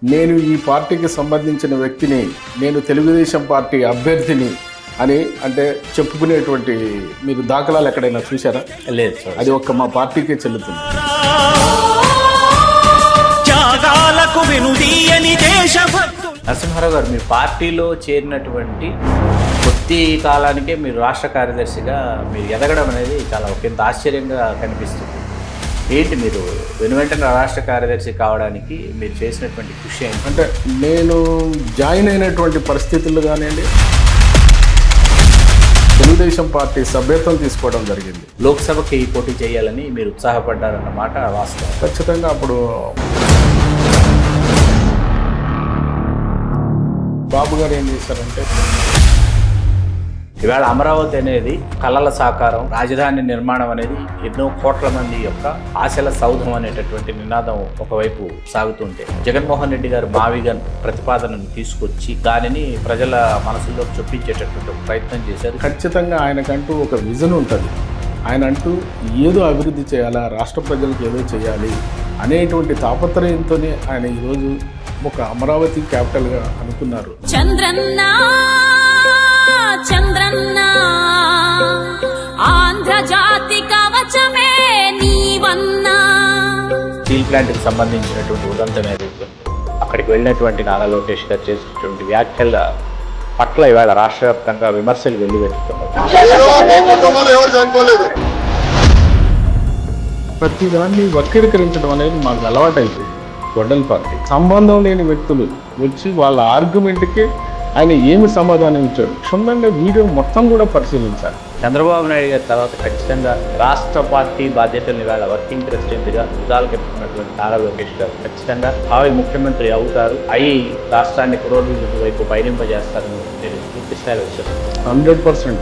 నేను ఈ పార్టీకి సంబంధించిన వ్యక్తిని, నేను తెలుగుదేశం పార్టీ అభ్యర్థిని అని అంటే చెప్పుకునేటువంటి మీరు దాఖలాలు ఎక్కడైనా చూసారా? లేదు సార్. అది ఒక్క మా పార్టీకే చెల్లుతుంది. నరసింహారావు గారు, మీ పార్టీలో చేరినటువంటి కొద్ది కాలానికే మీరు రాష్ట్ర కార్యదర్శిగా మీరు ఎదగడం అనేది చాలా ఒకంత ఆశ్చర్యంగా కనిపిస్తుంది. ఏంటి మీరు వెనువెంటనే రాష్ట్ర కార్యదర్శి కావడానికి మీరు చేసినటువంటి కృషి ఏంటి? అంటే నేను జాయిన్ అయినటువంటి పరిస్థితులు కానివ్వండి, తెలుగుదేశం పార్టీ సభ్యత్వం తీసుకోవడం జరిగింది. లోక్సభకి పోటీ చేయాలని మీరు ఉత్సాహపడ్డారన్నమాట వాస్తవం. ఖచ్చితంగా అప్పుడు బాబు గారు ఏం చేశారంటే, ఇవాళ అమరావతి అనేది కళల సాకారం, రాజధాని నిర్మాణం అనేది ఎన్నో కోట్ల మంది యొక్క ఆశల సౌధం అనేటటువంటి నినాదం ఒకవైపు సాగుతుంటే, జగన్మోహన్ రెడ్డి గారు మావిగన్ ప్రతిపాదనను తీసుకొచ్చి దానిని ప్రజల మనసుల్లో చొప్పించేటటువంటి ఒక ప్రయత్నం చేశారు. ఖచ్చితంగా ఆయనకంటూ ఒక విజన్ ఉంటుంది. ఆయన అంటూ ఏదో అభివృద్ధి చేయాలా, రాష్ట్ర ప్రజలకు ఏదో చేయాలి అనేటువంటి తాపత్రయంతోనే ఆయన ఈరోజు ఒక అమరావతి క్యాపిటల్గా అనుకున్నారు. చంద్రన్న ఆంధ్రజాతి కవచమే నీవన్నా. స్టీల్ ప్లాంట్కి సంబంధించినటువంటి ఉదంతం ఏదైతే అక్కడికి వెళ్ళినటువంటి నారా లోకేష్ గారు చేసినటువంటి వ్యాఖ్యల పట్ల ఇవాళ రాష్ట్ర వ్యాప్తంగా విమర్శలు వెల్లువెత్తుతున్నారు. ప్రతి దాన్ని వక్రీకరించడం అనేది మాకు అలవాటైపోయింది. గొడ్డలి పార్టీ సంబంధం లేని వ్యక్తులు వచ్చి వాళ్ళ ఆర్గ్యుమెంట్కి ఆయన ఏమి సమాధానం ఇచ్చాడు క్షుణ్ణంగా వీడియో మొత్తం కూడా పరిశీలించాలి. చంద్రబాబు నాయుడు గారి తర్వాత ఖచ్చితంగా రాష్ట్ర పార్టీ బాధ్యతలను ఇవాళ వర్కింగ్ ప్రెసిడెంట్గా భుజాలకెత్తుకున్నటువంటి నారా లోకేష్ గారు ఖచ్చితంగా భావి ముఖ్యమంత్రి అవుతారు, అయి రాష్ట్రాన్ని పురోభివృద్ధి వైపు పయనింపజేస్తారని నేను పూర్తి స్థాయిలో విశ్వసిస్తున్నాను. 100%